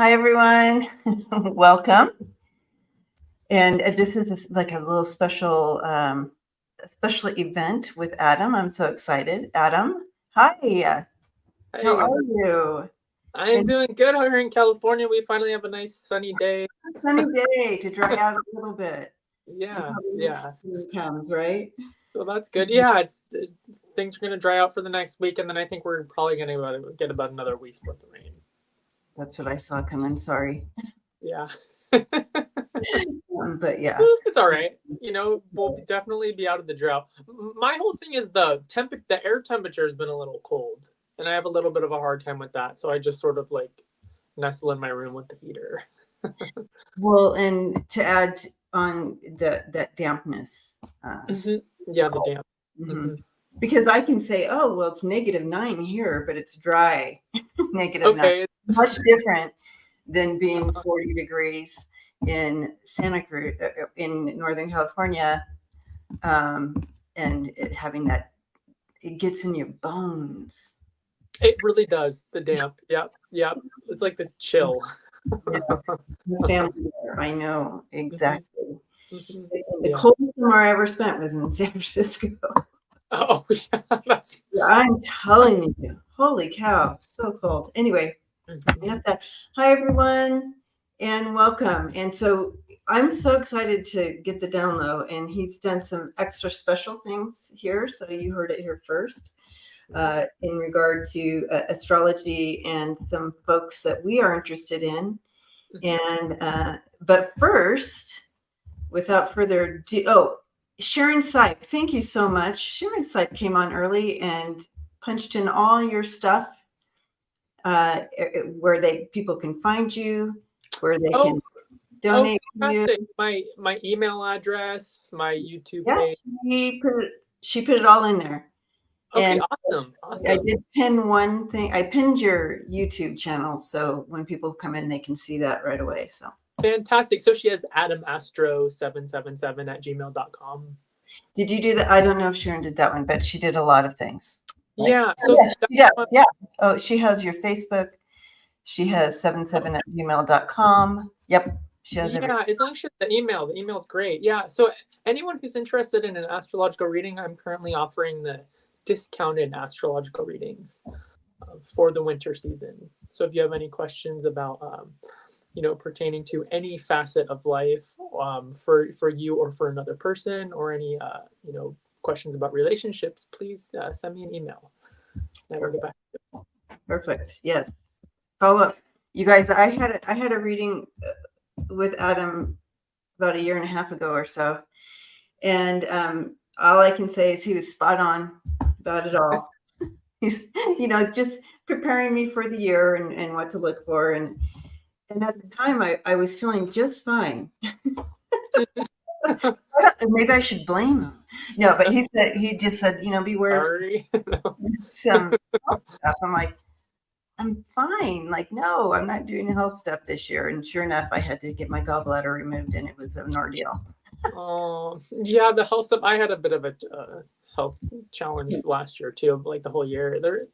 Hi, everyone. Welcome. And this is like a little special event with Adam. I'm so excited. Adam, hi. How Hey, are you? I am And doing good out here in California. We finally have a nice sunny day. a sunny day to dry out a little bit Yeah, until the next yeah. spring comes, right? So that's good. Yeah, things are gonna dry out for the next week, and then I think we're probably gonna get about another week's worth of rain. That's what I saw coming. Sorry. Yeah. But yeah. It's all right. We'll definitely be out of the drought. My whole thing is the air temperature has been a little cold, and I have a little bit of a hard time with that. So I just sort of like nestle in my room with the heater. Well, and to add on that dampness. Yeah, the damp. Mhm. Because I can say, oh, well, it's -9 here, but it's dry. -9. Okay. Much different than being 40 degrees in Santa Cruz, in Northern California, and having that, it gets in your bones. It really does. The damp. Yep. Yep. It's like this chill. Yeah, family there. I know exactly. Mm-hmm. The Yeah. coldest summer I ever spent was in San Francisco. Oh, yeah. That's. Yeah, I'm telling you, holy cow, so cold. Anyway, enough that. Hi, everyone, and welcome. And so I'm so excited to get the down low, and he's done some extra special things here. So you heard it here first in regard to astrology and some folks that we are interested in. And but first, without further ado, Sharon Sipe, thank you so much. Sharon Sipe came on early and punched in all your stuff, where people can find you, where they can donate to you. My email address, my YouTube Yeah, page. she put it all in there. Okay, And awesome. I did pin one thing. I pinned your YouTube channel, so when people come in, they can see that right away. So fantastic. So she has adamastro777@gmail.com. did you do that? I don't know if Sharon did that one, but she did a lot of things. Yeah. So yeah. Oh, she has your Facebook. She has 77@gmail.com. Yep. She has everything. Yeah, as long as she has the email's great. Yeah. So anyone who's interested in an astrological reading, I'm currently offering the discounted astrological readings for the winter season. So if you have any questions about pertaining to any facet of life, for you or for another person, or any questions about relationships, please send me an email. And I will get back to you. Perfect. Yes. Follow up. You guys, I had a reading with Adam about 1.5 years ago or so, and all I can say is he was spot on about it all. He's just preparing me for the year and what to look for, and at the time I was feeling just fine. Maybe I should blame him. No, but he just said, beware of some health stuff. I'm like, I'm fine. Like, no, I'm not doing health stuff this year. And sure enough, I had to get my gallbladder removed, and it was an ordeal. Oh, yeah, the health stuff. I had a bit of a health challenge last year too. Like the whole year, the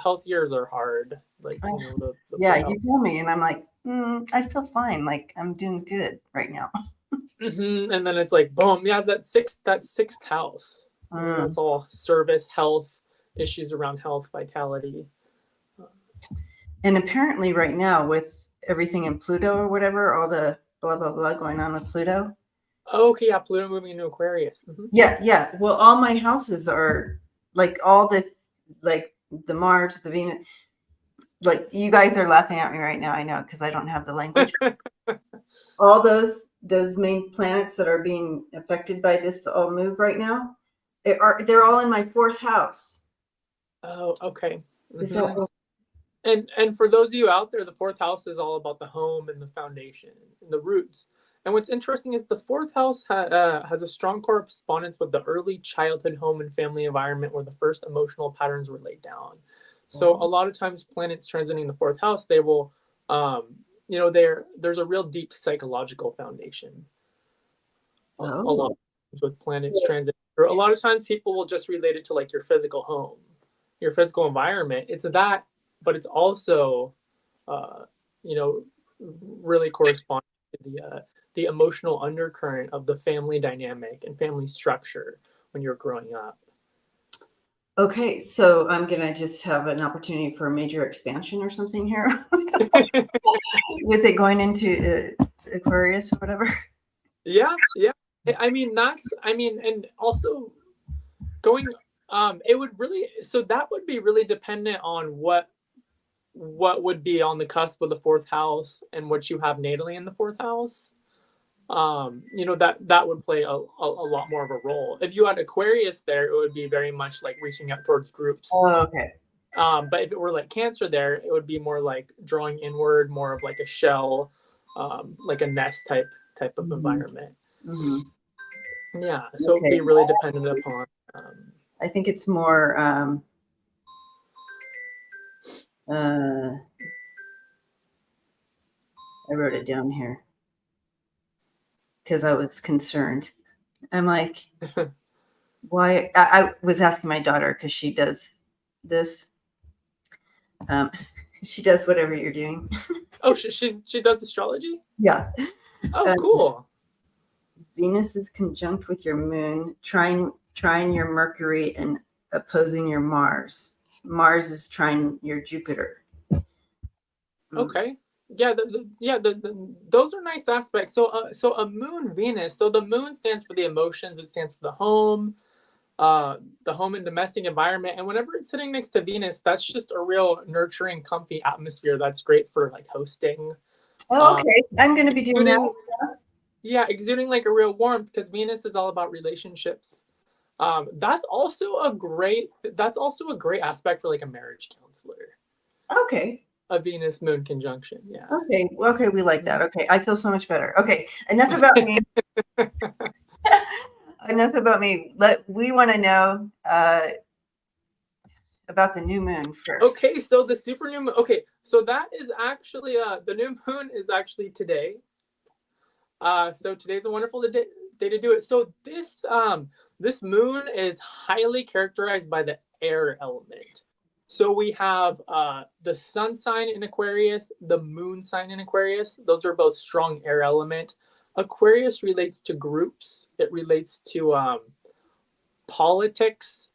health years are hard. Like you told me, and I'm like, I feel fine. Like I'm doing good right now. And then it's like, boom, yeah, that sixth house. That's all service, health, issues around health, vitality. And apparently, right now, with everything in Pluto or whatever, all the blah blah blah going on with Pluto. Okay, yeah, Pluto moving into Aquarius. Yeah. Well, all my houses are like all the Mars, the Venus. Like you guys are laughing at me right now. I know because I don't have the language. All those main planets that are being affected by this all move right now. They're all in my 4th house. Oh, okay. And for those of you out there, the 4th house is all about the home and the foundation and the roots. And what's interesting is the 4th house has a strong correspondence with the early childhood home and family environment where the first emotional patterns were laid down. So a lot of times planets transiting the 4th house, they will, there's a real deep psychological foundation. A lot of times with planets transiting. A lot of times people will just relate it to like your physical home, your physical environment. It's that, but it's also, really correspond to the emotional undercurrent of the family dynamic and family structure when you're growing up. Okay, so I'm gonna just have an opportunity for a major expansion or something here with it going into Aquarius or whatever. Yeah. And also going, it would really, so that would be really dependent on what would be on the cusp of the fourth house and what you have natally in the fourth house. That would play a lot more of a role. If you had Aquarius there, it would be very much like reaching out towards groups. Oh, okay. But if it were like Cancer there, it would be more like drawing inward, more of like a shell, like a nest type of environment. Mm-hmm. Yeah, so it would be really dependent upon. I think it's more. I wrote it down here because I was concerned. I'm like, why? I was asking my daughter because she does this. She does whatever you're doing. Oh, she does astrology? Yeah. Oh, cool. Venus is conjunct with your moon, trying your Mercury and opposing your Mars. Mars is trying your Jupiter. Okay. Yeah, those are nice aspects. So a moon Venus. So the moon stands for the emotions. It stands for the home and domestic environment. And whenever it's sitting next to Venus, that's just a real nurturing, comfy atmosphere. That's great for like hosting. Oh, okay. I'm going to be doing that. Yeah, exuding like a real warmth because Venus is all about relationships. That's also a great aspect for like a marriage counselor. Okay. A Venus Moon conjunction. Yeah. Okay. Okay. We like that. Okay. I feel so much better. Okay. Enough about me. Enough about me. We want to know about the new moon first. Okay. So the super new moon. Okay. So that is actually the new moon is actually today. So today's a wonderful day to do it. So this moon is highly characterized by the air element. So we have the sun sign in Aquarius, the moon sign in Aquarius. Those are both strong air element. Aquarius relates to groups. It relates to politics.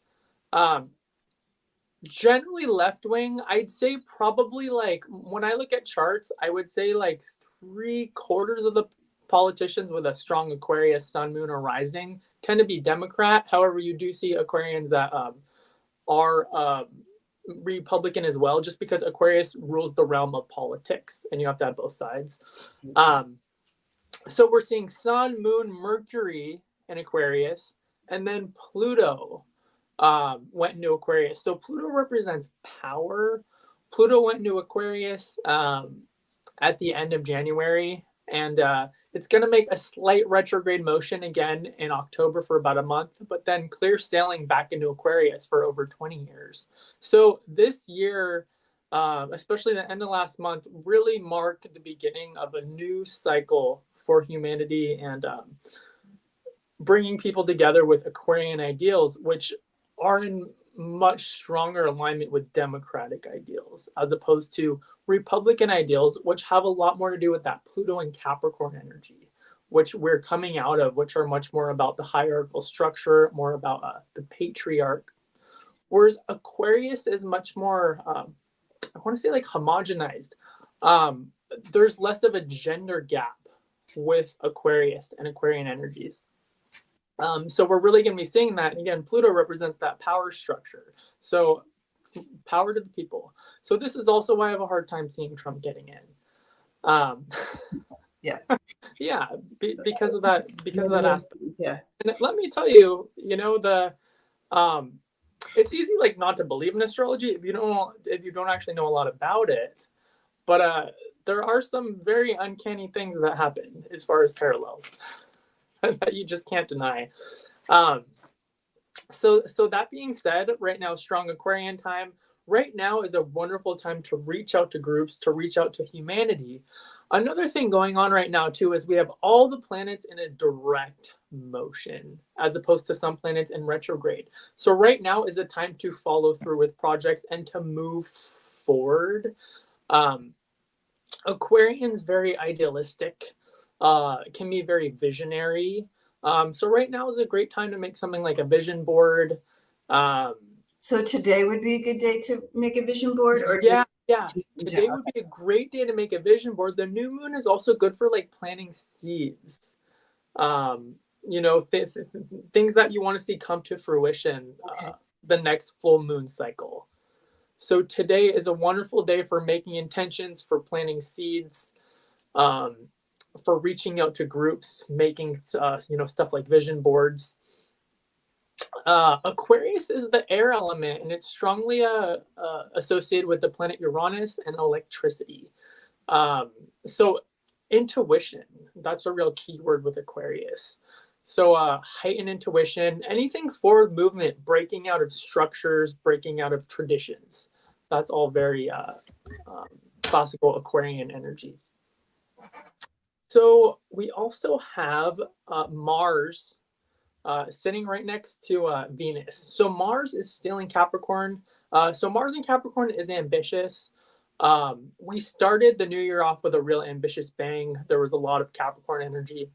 Generally left wing. I'd say probably like when I look at charts, I would say like 3/4 of the politicians with a strong Aquarius sun, moon, or rising tend to be Democrat. However, you do see Aquarians that are Republican as well, just because Aquarius rules the realm of politics, and you have to have both sides. So we're seeing Sun, Moon, Mercury in Aquarius, and then Pluto went into Aquarius. So Pluto represents power. Pluto went into Aquarius at the end of January, and it's going to make a slight retrograde motion again in October for about a month, but then clear sailing back into Aquarius for over 20 years. So this year, especially the end of last month, really marked the beginning of a new cycle for humanity and bringing people together with Aquarian ideals, which are in much stronger alignment with democratic ideals as opposed to Republican ideals, which have a lot more to do with that Pluto and Capricorn energy, which we're coming out of, which are much more about the hierarchical structure, more about the patriarch. Whereas Aquarius is much more, I want to say like homogenized. There's less of a gender gap with Aquarius and Aquarian energies. So we're really going to be seeing that. And again, Pluto represents that power structure. So power to the people. So this is also why I have a hard time seeing Trump getting in. Yeah. Yeah, because of that aspect. Yeah. And let me tell you, it's easy like not to believe in astrology if you don't actually know a lot about it. But there are some very uncanny things that happen as far as parallels that you just can't deny. So that being said, right now, strong Aquarian time. Right now is a wonderful time to reach out to groups, to reach out to humanity. Another thing going on right now, too, is we have all the planets in a direct motion as opposed to some planets in retrograde. So right now is a time to follow through with projects and to move forward. Aquarian's very idealistic, can be very visionary. So right now is a great time to make something like a vision board. Um, So today would be a good day to make a vision board, or yeah, just yeah. Today would be a great day to make a vision board. The new moon is also good for like planting seeds. Um, things that you want to see come to fruition okay. the next full moon cycle. So today is a wonderful day for making intentions, for planting seeds, um, for reaching out to groups, making stuff like vision boards. Aquarius is the air element, and it's strongly associated with the planet Uranus and electricity. So intuition, that's a real key word with Aquarius. So heightened intuition, anything forward movement, breaking out of structures, breaking out of traditions. That's all very classical Aquarian energies. So we also have Mars sitting right next to Venus. So Mars is still in Capricorn. So Mars in Capricorn is ambitious. We started the new year off with a real ambitious bang. There was a lot of Capricorn energy.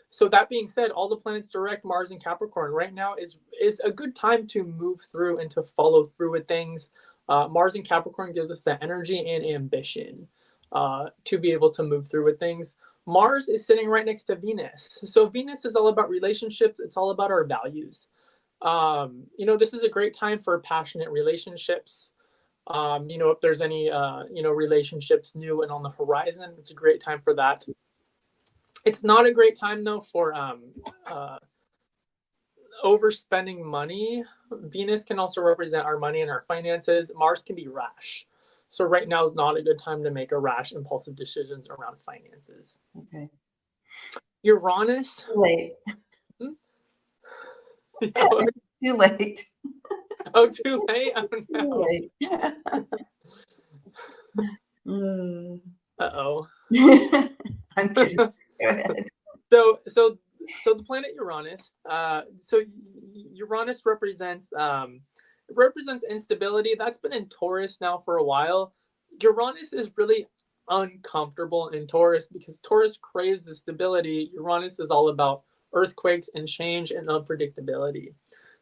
So that being said, all the planets direct Mars and Capricorn right now is a good time to move through and to follow through with things. Mars and Capricorn gives us that energy and ambition to be able to move through with things. Mars is sitting right next to Venus. So Venus is all about relationships. It's all about our values. This is a great time for passionate relationships. If there's any, relationships new and on the horizon, it's a great time for that. It's not a great time though for overspending money. Venus can also represent our money and our finances. Mars can be rash. So right now is not a good time to make a rash, impulsive decisions around finances. Okay. Uranus. Too late. Oh, Too late. oh, too late? Oh, no. Too late. Uh-oh. I'm kidding. Go ahead. So the planet Uranus. So Uranus represents instability. That's been in Taurus now for a while. Uranus is really uncomfortable in Taurus because Taurus craves the stability. Uranus is all about earthquakes and change and unpredictability.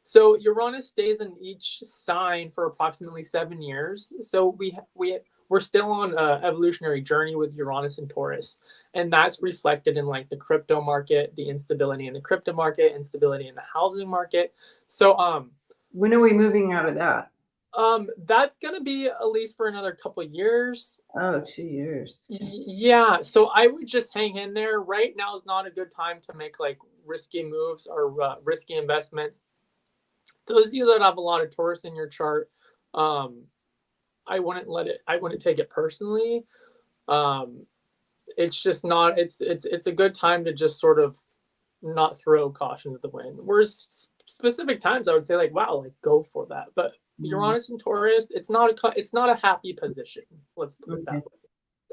So Uranus stays in each sign for approximately 7 years. So we're still on an evolutionary journey with Uranus and Taurus, and that's reflected in like the crypto market, the instability in the crypto market, instability in the housing market. So when are we moving out of that? That's gonna be at least for another couple of years. Oh, 2 years. Yeah, so I would just hang in there. Right now is not a good time to make like risky moves or risky investments. Those of you that have a lot of Taurus in your chart, I wouldn't take it personally. It's just not. It's a good time to just sort of not throw caution to the wind. Whereas specific times, I would say like, wow, like go for that. But Uranus and Taurus, it's not a happy position. Let's put it that way.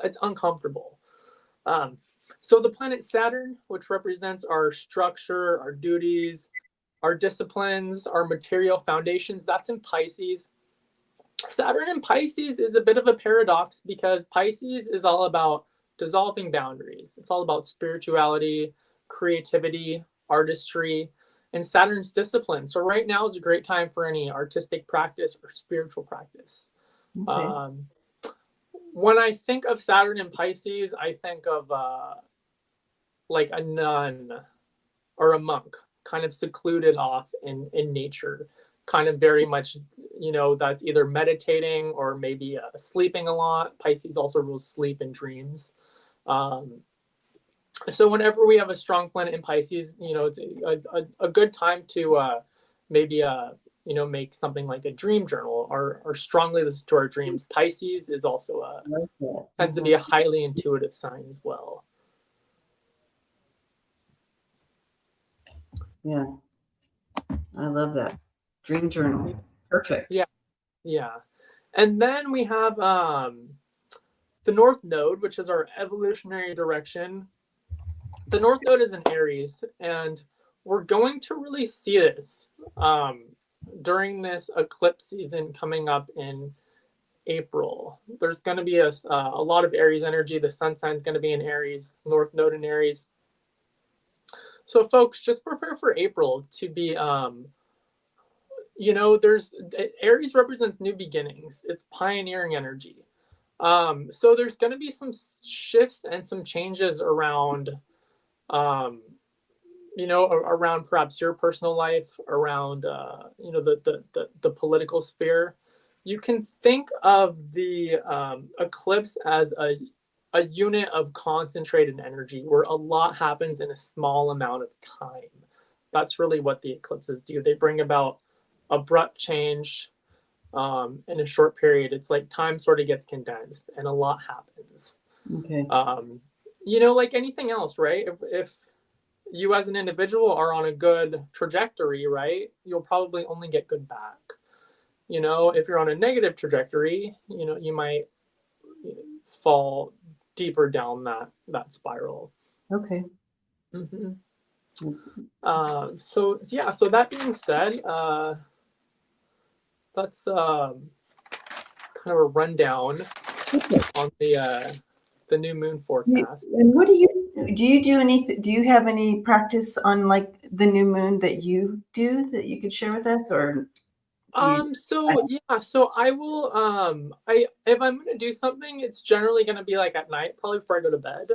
It's uncomfortable. So the planet Saturn, which represents our structure, our duties, our disciplines, our material foundations, that's in Pisces. Saturn in Pisces is a bit of a paradox because Pisces is all about dissolving boundaries. It's all about spirituality, creativity, artistry, and Saturn's discipline. So right now is a great time for any artistic practice or spiritual practice. Okay. When I think of Saturn in Pisces, I think of like a nun or a monk, kind of secluded off in nature, kind of very much, that's either meditating or maybe sleeping a lot. Pisces also rules sleep and dreams. So whenever we have a strong planet in Pisces, it's a good time to maybe make something like a dream journal or strongly listen to our dreams. Pisces is also tends to be a highly intuitive sign as well. Yeah, I love that. Dream journal. Perfect. Yeah. And then we have the North Node, which is our evolutionary direction. The North Node is in Aries, and we're going to really see this during this eclipse season coming up in April. There's going to be a lot of Aries energy. The sun sign's going to be in Aries, North Node in Aries. So folks, just prepare for April to be, there's Aries represents new beginnings. It's pioneering energy. So there's going to be some shifts and some changes around, around perhaps your personal life, around, the political sphere. You can think of the eclipse as a unit of concentrated energy where a lot happens in a small amount of time. That's really what the eclipses do. They bring about abrupt change in a short period. It's like time sort of gets condensed and a lot happens. Okay. Like anything else, right? If you as an individual are on a good trajectory, right, you'll probably only get good back. If you're on a negative trajectory, you might fall deeper down that spiral. Okay. Mm-hmm. So that being said, that's kind of a rundown on the new moon forecast. And what do you do anything? Do you have any practice on like the new moon that you do that you could share with us, or? So I will if I'm gonna do something, it's generally gonna be like at night, probably before I go to bed.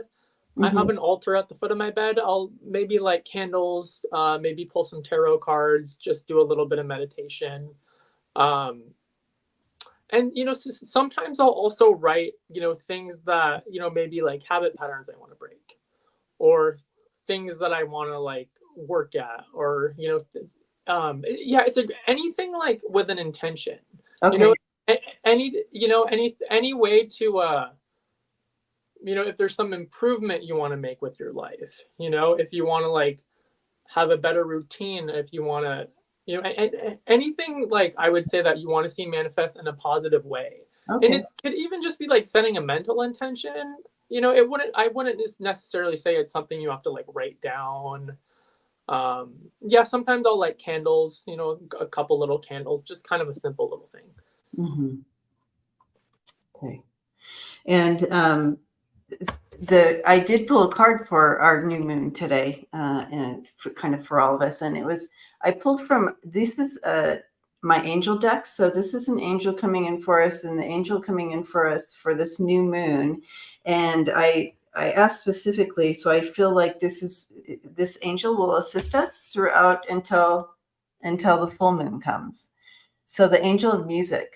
Mm-hmm. I have an altar at the foot of my bed. I'll maybe light candles, maybe pull some tarot cards, just do a little bit of meditation. And sometimes I'll also write, things that, maybe like habit patterns I want to break, or things that I want to like work at, or it's anything like with an intention. Okay. Any way to if there's some improvement you want to make with your life, if you want to like have a better routine, if you want to anything like I would say that you want to see manifest in a positive way. Okay. And it could even just be like setting a mental intention. I wouldn't just necessarily say it's something you have to like write down. Sometimes I'll light candles, a couple little candles, just kind of a simple little thing. Mm-hmm. Okay. And I did pull a card for our new moon today, and for all of us. And I pulled from, this is my angel deck. So this is an angel coming in for us, and the angel coming in for us for this new moon. And I asked specifically, so I feel like this angel will assist us throughout until the full moon comes. So the angel of music.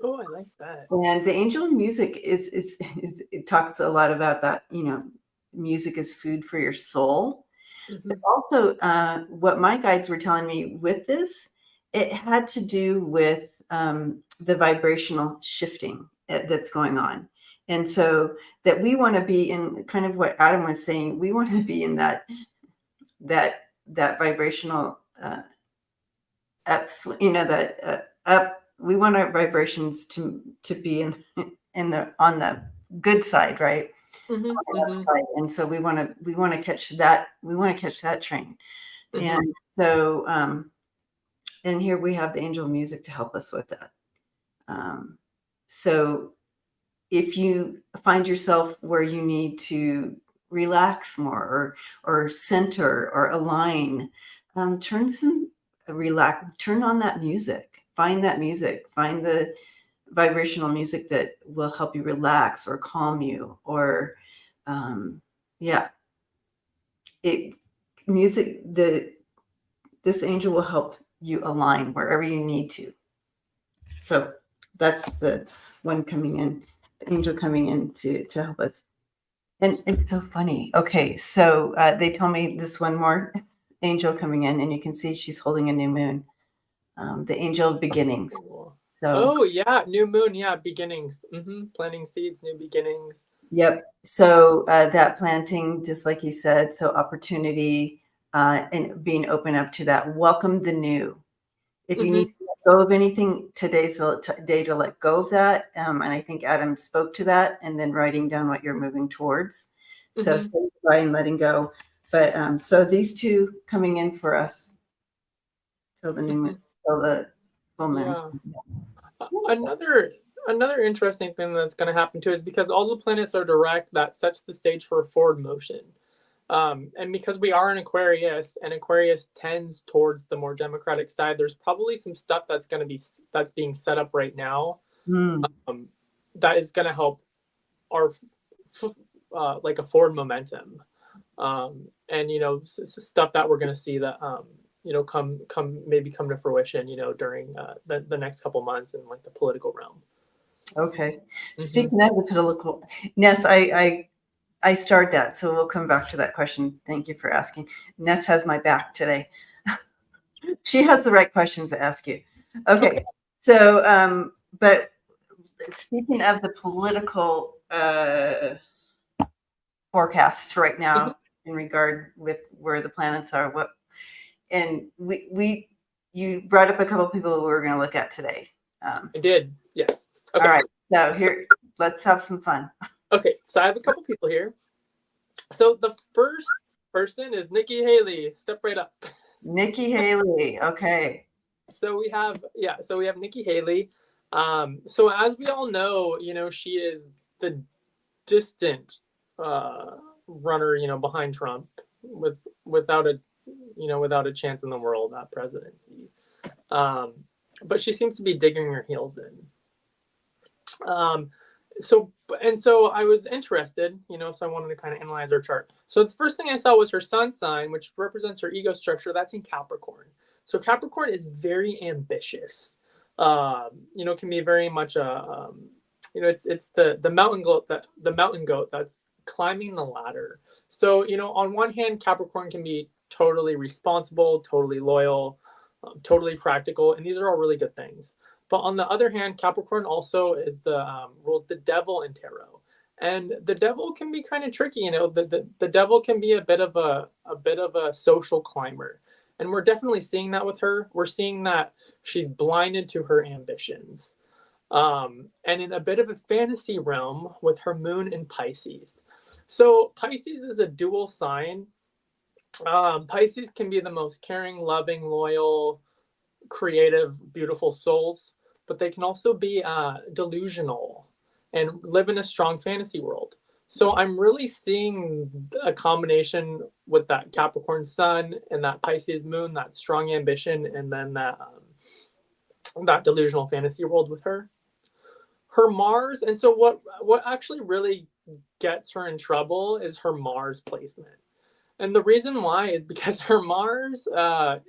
Oh, I like that. And the angel of music it talks a lot about that, music is food for your soul. Mm-hmm. But also, what my guides were telling me with this, it had to do with the vibrational shifting that's going on. And so that we want to be in kind of what Adam was saying, we want to be in that vibrational ups, up. We want our vibrations to be on the good side, right? Mm-hmm. On the left side. And so we want to catch that. We want to catch that train. Mm-hmm. And so, and here we have the angel of music to help us with that. So if you find yourself where you need to relax more or center or align, turn on that music. Find that music. Find the vibrational music that will help you relax or calm you, or this angel will help you align wherever you need to. So that's the one coming in, the angel coming in to help us. And it's so funny. Okay, so they told me this one more angel coming in, and you can see she's holding a new moon. The angel of beginnings. So new moon, beginnings. Mm-hmm. Planting seeds, new beginnings. Yep. So that planting, just like he said, so opportunity and being open up to that. Welcome the new. If you need to let go of anything, today's the day to let go of that. And I think Adam spoke to that, and then writing down what you're moving towards. So by and letting go. But so these two coming in for us till the new moon, till the full moon. Another another interesting thing that's going to happen too is because all the planets are direct, that sets the stage for forward motion. And because we are in Aquarius, and Aquarius tends towards the more democratic side, there's probably some stuff that's being set up right now, that is going to help our like a forward momentum, and stuff that we're going to see that come to fruition, during the next couple months in like the political realm. Okay. Speaking of the political, Ness, I started that, so we'll come back to that question. Thank you for asking. Ness has my back today. She has the right questions to ask you. Okay. So, but speaking of the political forecasts right now in regard with where the planets are, and you brought up a couple people we were going to look at today. I did, yes. Okay. All right. So here, let's have some fun. Okay, so I have a couple people here. So the first person is Nikki Haley. Step right up. Nikki Haley. Okay. So we have Nikki Haley. So as we all know, she is the distant runner, behind Trump without a chance in the world at presidency. But she seems to be digging her heels in. So I was interested, so I wanted to kind of analyze her chart. So the first thing I saw was her sun sign, which represents her ego structure. That's in Capricorn. So Capricorn is very ambitious. Can be very much it's the mountain goat that's climbing the ladder. So, on one hand, Capricorn can be totally responsible, totally loyal, totally practical, and these are all really good things. But on the other hand, Capricorn also is rules the devil in tarot, and the devil can be kind of tricky. The devil can be a bit of a social climber, and we're definitely seeing that with her. We're seeing that she's blinded to her ambitions, and in a bit of a fantasy realm with her moon in Pisces. So Pisces is a dual sign. Pisces can be the most caring, loving, loyal, creative, beautiful souls, but they can also be delusional and live in a strong fantasy world. So I'm really seeing a combination with that Capricorn sun and that Pisces moon, that strong ambition, and then that delusional fantasy world with her. Her Mars, and so what actually really gets her in trouble is her Mars placement. And the reason why is because her Mars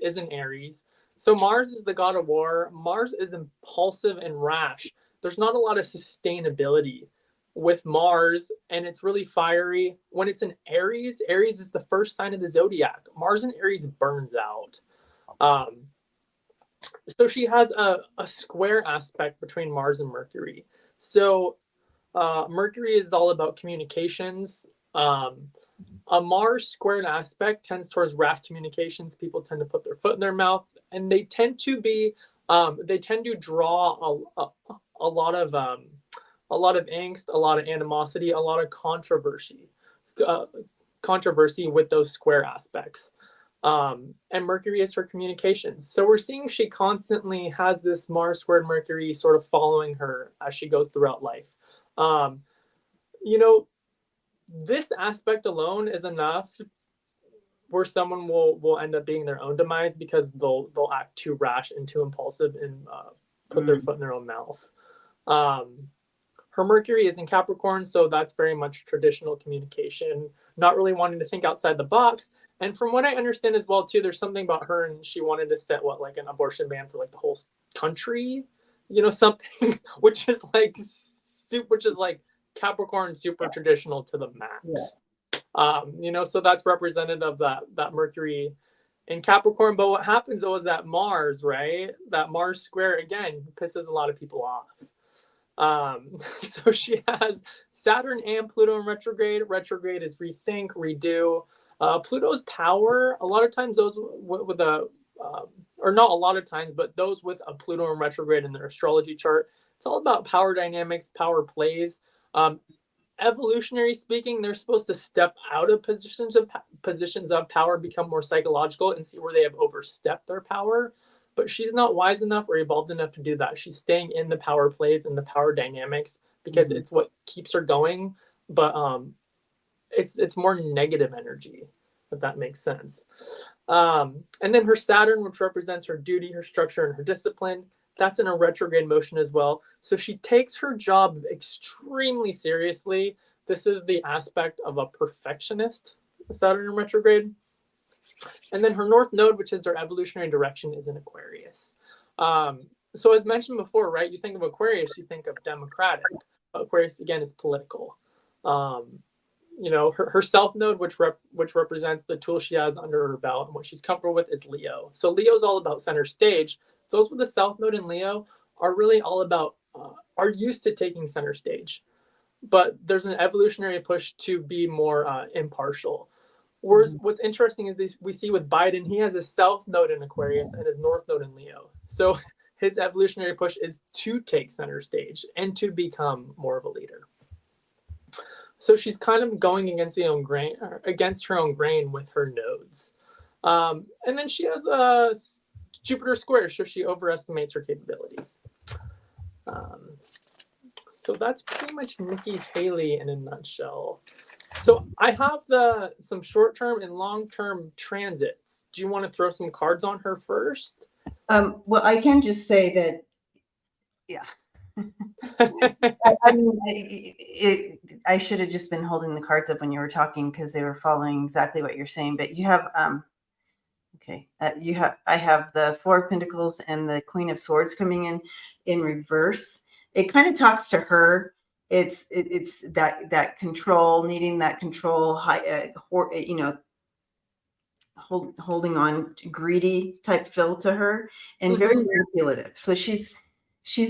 is in Aries. So Mars is the god of war. Mars is impulsive and rash. There's not a lot of sustainability with Mars, and it's really fiery. When it's in Aries, Aries is the first sign of the zodiac. Mars in Aries burns out. So she has a square aspect between Mars and Mercury. So Mercury is all about communications. A Mars squared aspect tends towards rash communications. People tend to put their foot in their mouth, and they tend to draw a lot of angst, a lot of animosity, a lot of controversy with those square aspects. And Mercury is her communications. So we're seeing she constantly has this Mars squared Mercury sort of following her as she goes throughout life. This aspect alone is enough where someone will end up being their own demise because they'll act too rash and too impulsive and put their foot in their own mouth. Her Mercury is in Capricorn, so that's very much traditional communication, not really wanting to think outside the box. And from what I understand as well, too, there's something about her, and she wanted to set like an abortion ban for like the whole country, something which is like Capricorn super traditional to the max. Yeah. So that's representative of that Mercury in Capricorn. But what happens though is that Mars, right? That Mars square again pisses a lot of people off. So she has Saturn and Pluto in retrograde. Retrograde is rethink, redo. Pluto's power, a lot of times those with or not a lot of times, but those with a Pluto in retrograde in their astrology chart, it's all about power dynamics, power plays. Evolutionary speaking, they're supposed to step out of positions of power, become more psychological, and see where they have overstepped their power. but she's not wise enough or evolved enough to do that. She's staying in the power plays and the power dynamics because it's what keeps her going. But it's more negative energy, if that makes sense. And then her Saturn, which represents her duty, her structure, and her discipline, that's in a retrograde motion as well. So she takes her job extremely seriously. This is the aspect of a perfectionist, Saturn in retrograde. And then her North Node, which is her evolutionary direction, is in Aquarius. So as mentioned before, right, you think of Aquarius, you think of democratic. Aquarius, again, is political. Her South Node, which represents the tool she has under her belt and what she's comfortable with, is Leo. So Leo's all about center stage. Those with the South Node in Leo are really all about, are used to taking center stage. But there's an evolutionary push to be more impartial. Whereas what's interesting is we see with Biden, he has his South Node in Aquarius and his North Node in Leo. So his evolutionary push is to take center stage and to become more of a leader. So she's kind of going against her own grain with her nodes. And then she has a Jupiter square, so she overestimates her capabilities. So that's pretty much Nikki Haley in a nutshell. So I have some short-term and long-term transits. Do you want to throw some cards on her first? Well, I can just say that, yeah. I should have just been holding the cards up when you were talking because they were following exactly what you're saying. But you have, I have the Four of Pentacles and the Queen of Swords coming in reverse. It kind of talks to her. It's that control, needing that control, holding on, greedy type feel to her, and very manipulative. So she's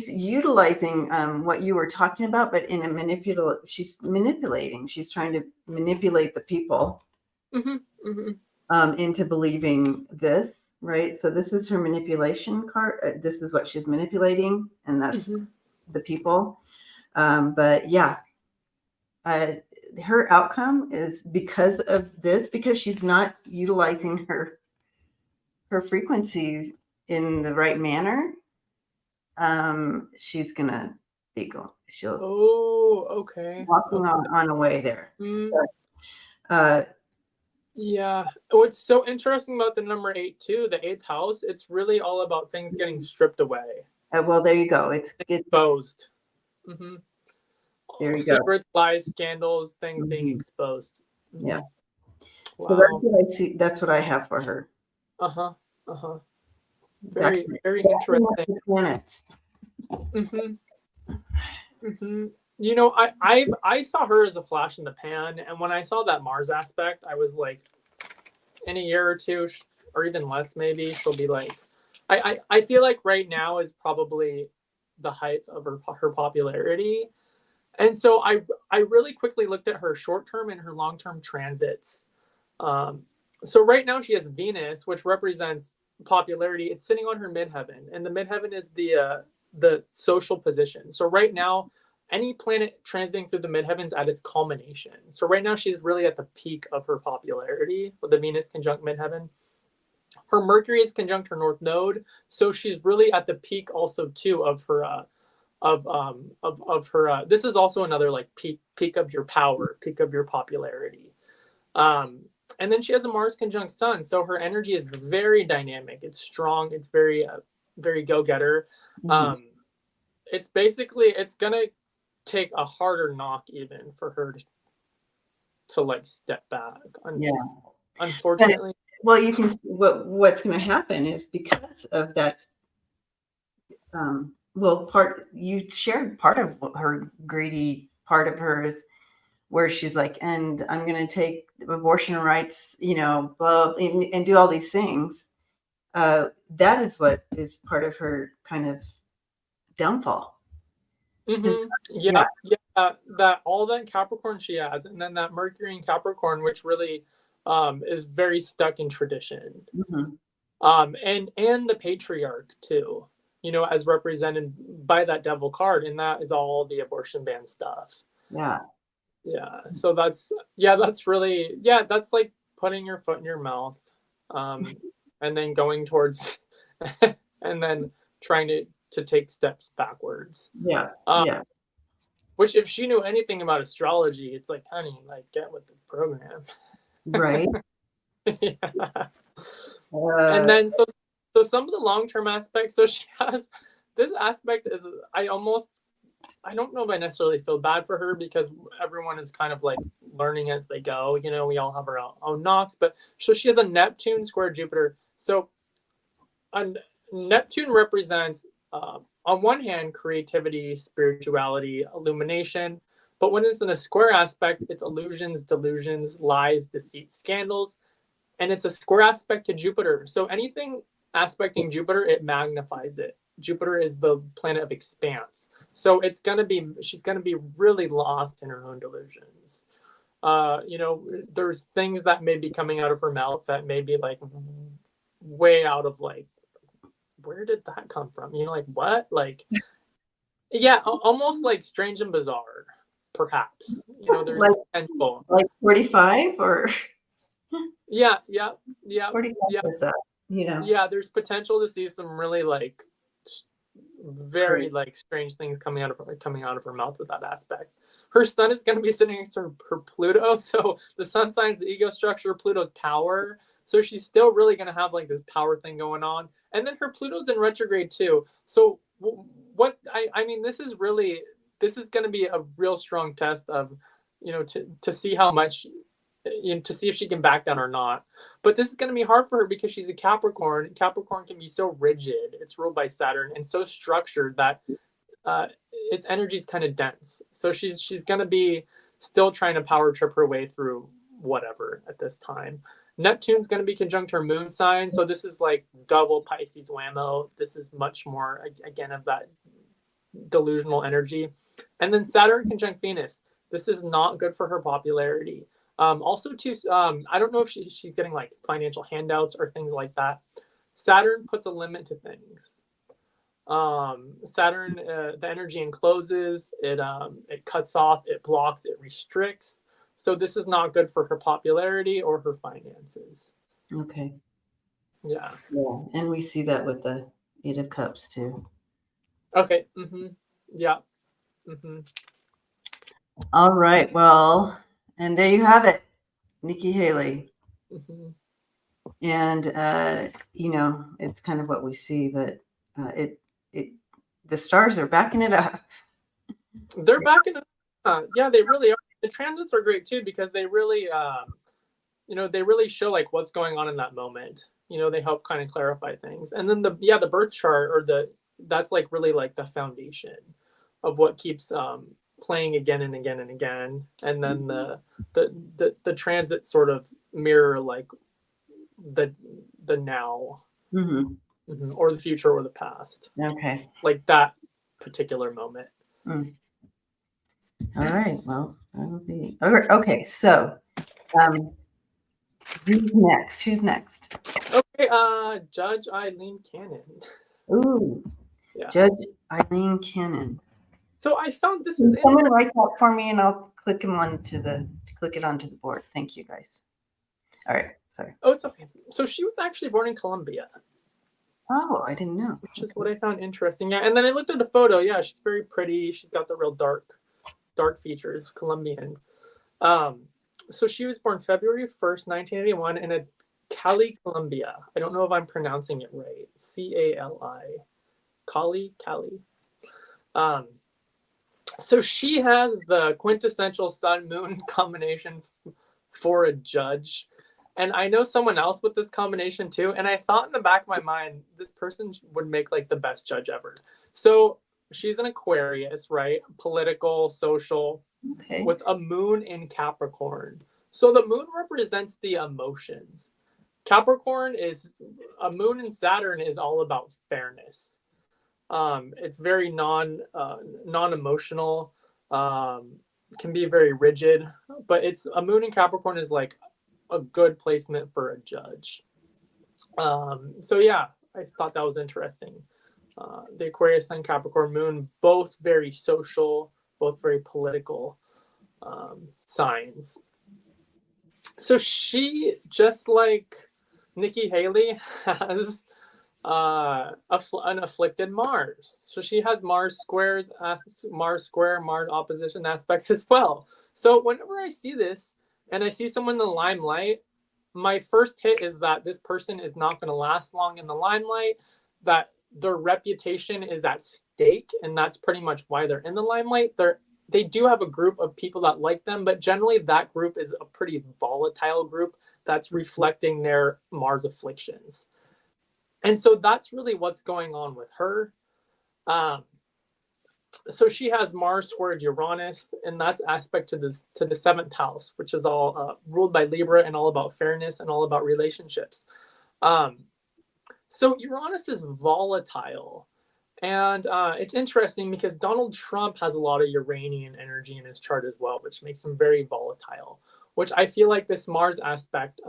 utilizing what you were talking about, but in a she's manipulating. She's trying to manipulate the people into believing this, right? So this is her manipulation card. This is what she's manipulating, and that's the people. But yeah, her outcome is because of this, because she's not utilizing her frequencies in the right manner. She's gonna be going. She'll walking on a way there. Yeah. What's so interesting about the number 8 too, the 8th house, it's really all about things getting stripped away. Well, there you go. It's exposed. There you Secrets, lies, scandals, things being exposed. Yeah. Wow. So that's what I see. That's what I have for her. Very, very interesting. Planets. You know, I saw her as a flash in the pan, and when I saw that Mars aspect, I was like, in a year or two, or even less, maybe she'll be like, I feel like right now is probably the height of her popularity, and so I really quickly looked at her short-term and her long-term transits. So right now she has Venus, which represents popularity. It's sitting on her midheaven, and the midheaven is the social position. So right now, any planet transiting through the midheavens at its culmination. So right now she's really at the peak of her popularity with the Venus conjunct midheaven. Her Mercury is conjunct her North Node, so she's really at the peak also too of her this is also another like peak of your power, peak of your popularity. And then she has a Mars conjunct Sun, so her energy is very dynamic. It's strong. It's very very go-getter. It's basically, it's gonna take a harder knock even for her to like step back. Unfortunately. Well, you can. What's going to happen is because of that. You shared part of her greedy part of hers, where she's like, and I'm going to take abortion rights, blah, and do all these things. That is what is part of her kind of downfall. Yeah, that all that Capricorn she has, and then that Mercury in Capricorn, which really is very stuck in tradition. And the patriarch too, as represented by that devil card, and that is all the abortion ban stuff. So that's really, that's like putting your foot in your mouth, and then going towards and then trying to take steps backwards. Yeah. Which, if she knew anything about astrology, it's like, honey, like, get with the program. Right. Yeah. And then so some of the long-term aspects. So she has this aspect is I don't know if I necessarily feel bad for her, because everyone is kind of like learning as they go. You know, we all have our own knocks. But so she has a Neptune square Jupiter. So Neptune represents, on one hand, creativity, spirituality, illumination. But when it's in a square aspect, it's illusions, delusions, lies, deceit, scandals. And it's a square aspect to Jupiter. So anything aspecting Jupiter, it magnifies it. Jupiter is the planet of expanse. So she's gonna be really lost in her own delusions. You know, there's things that may be coming out of her mouth that may be like way out of like, where did that come from? You know, like what? Like, yeah, almost like strange and bizarre, perhaps. You know, there's potential. Like 45 or Yeah. 45 is that, you know. Yeah, there's potential to see some really like very like strange things coming out of her mouth with that aspect. Her sun is going to be sitting next to her Pluto, so the sun sign's the ego structure, Pluto's power. So she's still really going to have like this power thing going on, and then her Pluto's in retrograde too. So what I mean, this is going to be a real strong test of, you know, to see how much, you know, to see if she can back down or not. But this is going to be hard for her because she's a Capricorn. Capricorn can be so rigid. It's ruled by Saturn, and so structured that its energy is kind of dense. So she's going to be still trying to power trip her way through whatever at this time. Neptune's going to be conjunct her moon sign. So this is like double Pisces whammo. This is much more, again, of that delusional energy. And then Saturn conjunct Venus. This is not good for her popularity. Also, too, I don't know if she's getting like financial handouts or things like that. Saturn puts a limit to things. Saturn, the energy encloses, it cuts off, it blocks, it restricts. So this is not good for her popularity or her finances. Okay. Yeah. And we see that with the 8 of Cups too. Okay. Mm-hmm. Yeah. Mm-hmm. All right. Well, and there you have it, Nikki Haley. Mm-hmm. And you know, it's kind of what we see, but the stars are backing it up. They're backing it up. Yeah, they really are. The transits are great too, because they really, you know, they really show like what's going on in that moment. You know, they help kind of clarify things. And then the birth chart, or that's like really like the foundation of what keeps playing again and again and again. And then the transit sort of mirror like the now, or the future or the past. Okay. Like that particular moment. All right. Well, that'll be okay. So, who's next? Okay, Judge Eileen Cannon. Ooh, yeah. Judge Eileen Cannon. So I found this is. Someone write that for me, and I'll click it onto the board. Thank you, guys. All right. Sorry. Oh, it's okay. So she was actually born in Colombia. Oh, I didn't know. Which is what I found interesting. Yeah, and then I looked at the photo. Yeah, she's very pretty. She's got the real dark features, Colombian. So she was born February 1st, 1981 in Cali, Colombia. I don't know if I'm pronouncing it right. Cali. Cali. So she has the quintessential sun-moon combination for a judge. And I know someone else with this combination too. And I thought in the back of my mind, this person would make like the best judge ever. So she's an Aquarius, right? Political, social, with a moon in Capricorn. So the moon represents the emotions. Capricorn is a moon in Saturn is all about fairness. It's very non-emotional, can be very rigid, but it's a moon in Capricorn is like a good placement for a judge. So yeah, I thought that was interesting. The Aquarius and Capricorn moon, both very social, both very political signs. So she, just like Nikki Haley, has an afflicted Mars. So she has Mars squares, Mars square, Mars opposition aspects as well. So whenever I see this and I see someone in the limelight, my first hit is that this person is not going to last long in the limelight, that their reputation is at stake, and that's pretty much why they're in the limelight. They do have a group of people that like them, but generally that group is a pretty volatile group that's reflecting their Mars afflictions. And so that's really what's going on with her. So she has Mars squared Uranus, and that's aspect to the seventh house, which is all ruled by Libra and all about fairness and all about relationships. So Uranus is volatile, and it's interesting because Donald Trump has a lot of Uranian energy in his chart as well, which makes him very volatile. Which I feel like this Mars aspect,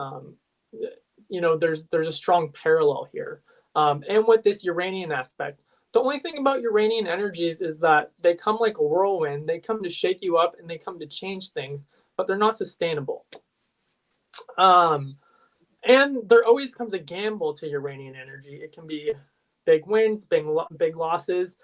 there's a strong parallel here, and with this Uranian aspect. The only thing about Uranian energies is that they come like a whirlwind. They come to shake you up and they come to change things, but they're not sustainable. And there always comes a gamble to Uranian energy. It can be big wins, big losses.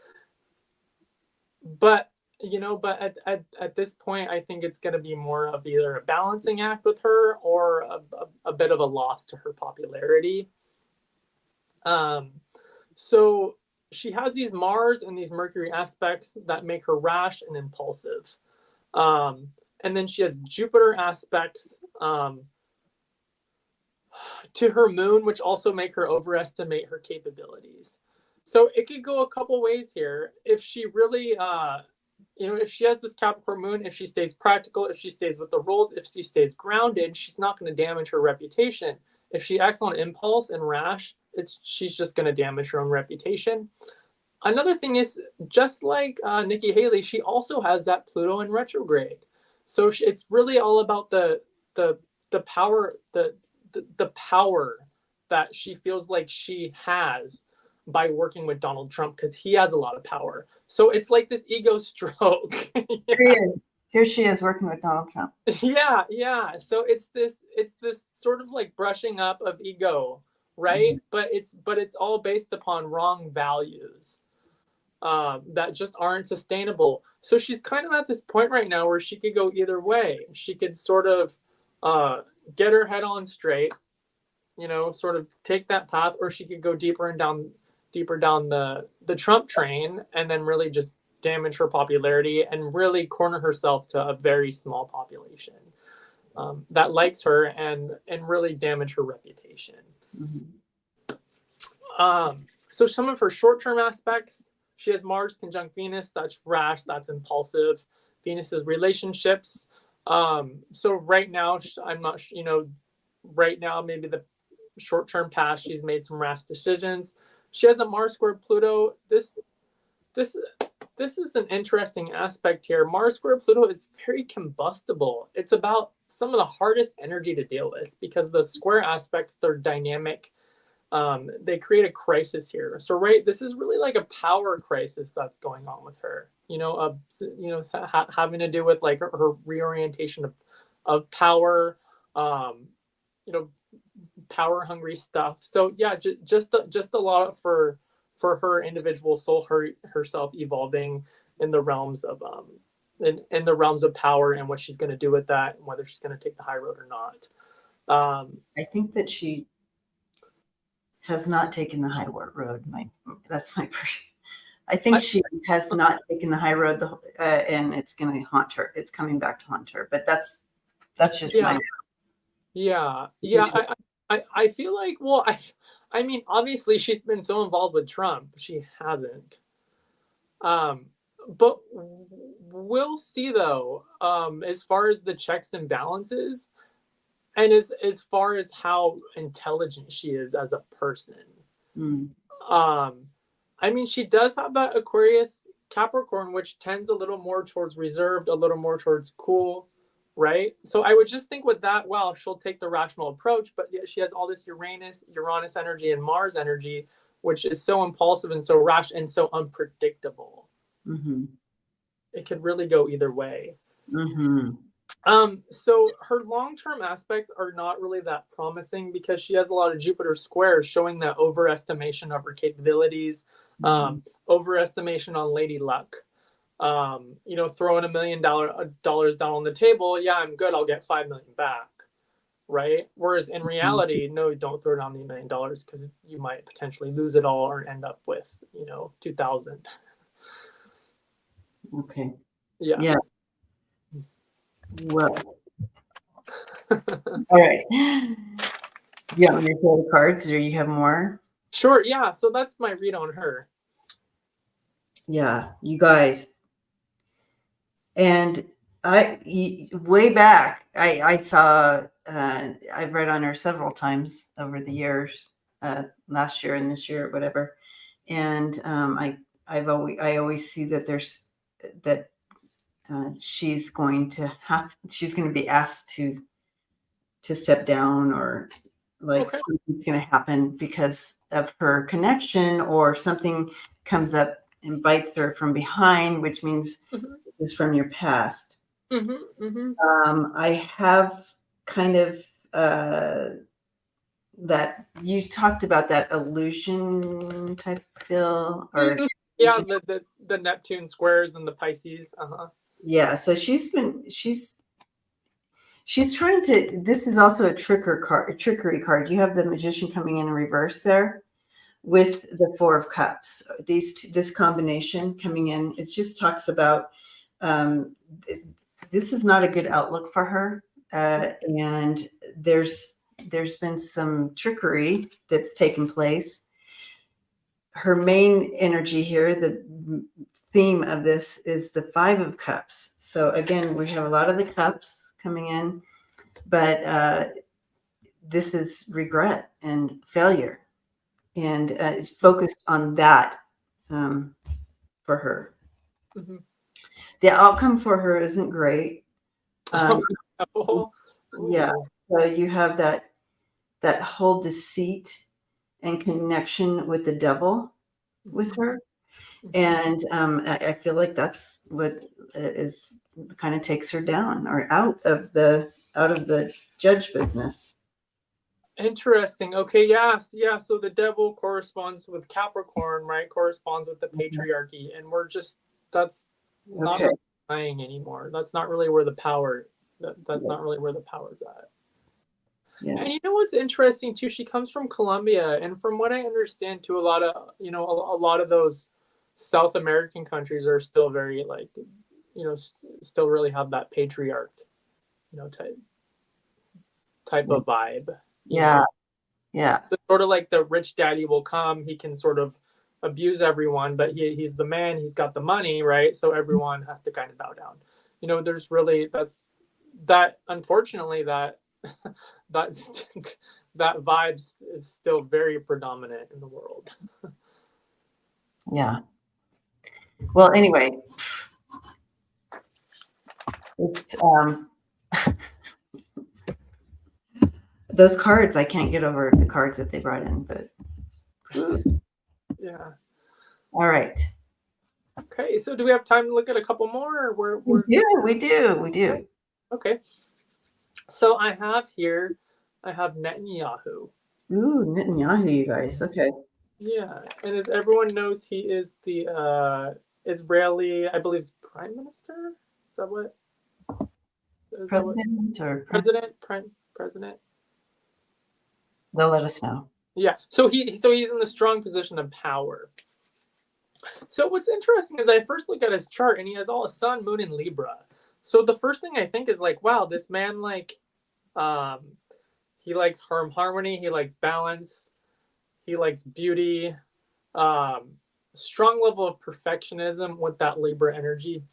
But at this point, I think it's going to be more of either a balancing act with her or a bit of a loss to her popularity. So she has these Mars and these Mercury aspects that make her rash and impulsive. And then she has Jupiter aspects to her moon, which also make her overestimate her capabilities. So it could go a couple ways here. If she really, if she has this Capricorn moon, if she stays practical, if she stays with the rules, if she stays grounded, she's not going to damage her reputation. If she acts on impulse and rash, she's just going to damage her own reputation. Another thing is, just like Nikki Haley, she also has that Pluto in retrograde. So it's really all about the power, the power that she feels like she has by working with Donald Trump, because he has a lot of power. So it's like this ego stroke. Yeah. Here she is working with Donald Trump. Yeah. So it's this sort of like brushing up of ego, right? Mm-hmm. But it's all based upon wrong values that just aren't sustainable. So she's kind of at this point right now where she could go either way. She could sort of get her head on straight, sort of take that path, or she could go deeper down the Trump train and then really just damage her popularity and really corner herself to a very small population that likes her and really damage her reputation. Mm-hmm. So some of her short-term aspects, she has Mars conjunct Venus. That's rash. That's impulsive. Venus is relationships. So right now, I'm not, right now, maybe the short-term past, she's made some rash decisions. She has a Mars square Pluto. This is an interesting aspect here. Mars square Pluto is very combustible. It's about some of the hardest energy to deal with because the square aspects, they're dynamic. They create a crisis here. So this is really like a power crisis that's going on with her. Having to do with like her reorientation of power. Power hungry stuff. So yeah, just a lot for her individual soul, herself evolving in the realms of in the realms of power and what she's going to do with that, and whether she's going to take the high road or not. I think that she has not taken the high road. That's my I think she has not taken the high road, and it's going to haunt her. It's coming back to haunt her. But that's just my. Yeah. I feel like, well, I mean, obviously she's been so involved with Trump. She hasn't. But we'll see though, as far as the checks and balances and as far as how intelligent she is as a person. I mean, she does have that Aquarius Capricorn, which tends a little more towards reserved, a little more towards cool. Right. So I would just think with that, well, she'll take the rational approach, but yet she has all this Uranus energy and Mars energy, which is so impulsive and so rash and so unpredictable. Mm-hmm. It could really go either way. Mm-hmm. So her long-term aspects are not really that promising because she has a lot of Jupiter squares showing that overestimation of her capabilities, overestimation on lady luck. Throwing $1 million down on the table. Yeah, I'm good. I'll get 5 million back. Right. Whereas in reality, no, don't throw down the $1 million because you might potentially lose it all or end up with, 2,000. Okay. Yeah. Yeah. Well. All right. You want me to pull the cards, or you have more? Sure. Yeah. So that's my read on her. Yeah, you guys. And way back, I saw, I've read on her several times over the years, last year and this year, whatever. And I always see that she's going to be asked to step down, or like Okay. something's going to happen because of her connection, or something comes up and bites her from behind, which means it's from your past. I have kind of that you talked about, that illusion type feel, or yeah, the Neptune squares and the Pisces. Yeah, so she's trying to. This is also a trickery card. You have the Magician coming in reverse there with the Four of Cups. This combination coming in, it just talks about this is not a good outlook for her, and there's been some trickery that's taken place. Her main energy here, the theme of this, is the Five of Cups. So again, we have a lot of the cups coming in, but this is regret and failure, and it's focused on that for her. The outcome for her isn't great. Yeah, so you have that whole deceit and connection with the devil with her, and I feel like that's what is kind of takes her down, or out of the judge business. Interesting. Okay, yes, yeah. So the devil corresponds with Capricorn, right? Corresponds with the patriarchy, and that's not Okay. really lying anymore. That's not really where the power. That's not really where the power's at. Yeah. And you know what's interesting too? She comes from Colombia, and from what I understand, too, a lot of a lot of those South American countries are still very still really have that patriarch, type of vibe. Yeah. Yeah. It's sort of like the rich daddy will come. He can sort of abuse everyone, but he's the man. He's got the money, right? So everyone has to kind of bow down. There's really unfortunately that that's that vibe is still very predominant in the world. Yeah. Well, anyway, it's those cards. I can't get over the cards that they brought in, but yeah. All right. Okay, so do we have time to look at a couple more? Or We do. Okay. So I have Netanyahu. Ooh, Netanyahu, you guys. Okay. Yeah, and as everyone knows, he is the Israeli, I believe, prime minister. Is that what? President or President? They'll let us know. Yeah. So he's in the strong position of power. So what's interesting is I first look at his chart, and he has all a sun, moon, and Libra. So the first thing I think is like, wow, this man he likes harmony, he likes balance, he likes beauty, strong level of perfectionism with that Libra energy.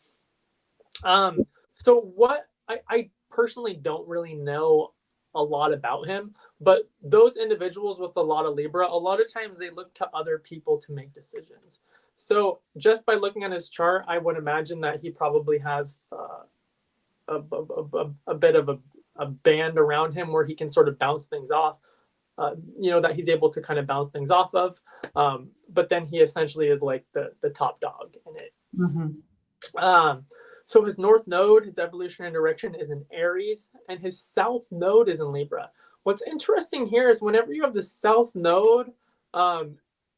So what I personally don't really know a lot about him, but those individuals with a lot of Libra, a lot of times they look to other people to make decisions. So just by looking at his chart, I would imagine that he probably has a bit of a band around him where he can sort of bounce things off, that he's able to kind of bounce things off of. But then he essentially is like the top dog in it. So his north node, his evolutionary direction, is in Aries, and his south node is in Libra. What's interesting here is whenever you have the south node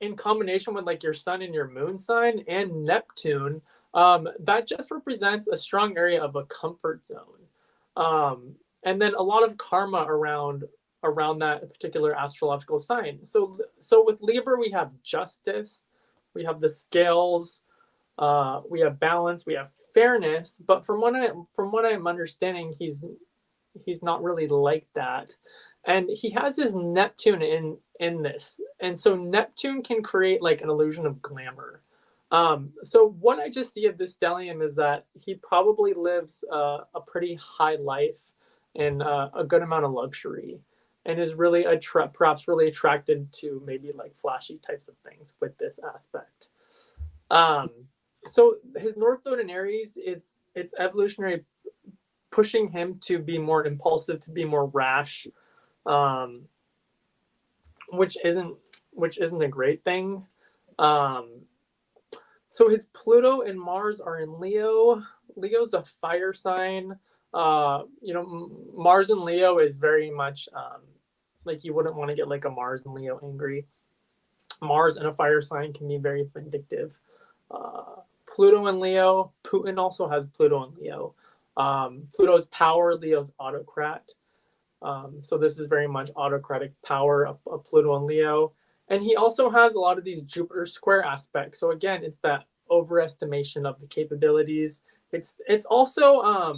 in combination with like your sun and your moon sign and Neptune, that just represents a strong area of a comfort zone. And then a lot of karma around that particular astrological sign. So with Libra, we have justice, we have the scales, we have balance, we have fairness. But from what I'm understanding, he's not really like that, and he has his Neptune in this, and so Neptune can create like an illusion of glamour. So what I just see of this stellium is that he probably lives a pretty high life and a good amount of luxury, and is really perhaps really attracted to maybe like flashy types of things with this aspect. So his North Node in Aries is it's evolutionary, pushing him to be more impulsive, to be more rash, which isn't a great thing. So his Pluto and Mars are in Leo. Leo's a fire sign. Mars in Leo is very much like you wouldn't want to get like a Mars in Leo angry. Mars in a fire sign can be very vindictive. Pluto in Leo. Putin also has Pluto in Leo. Pluto's power, Leo's autocrat. So this is very much autocratic power of Pluto and Leo. And he also has a lot of these Jupiter square aspects. So again, it's that overestimation of the capabilities. It's also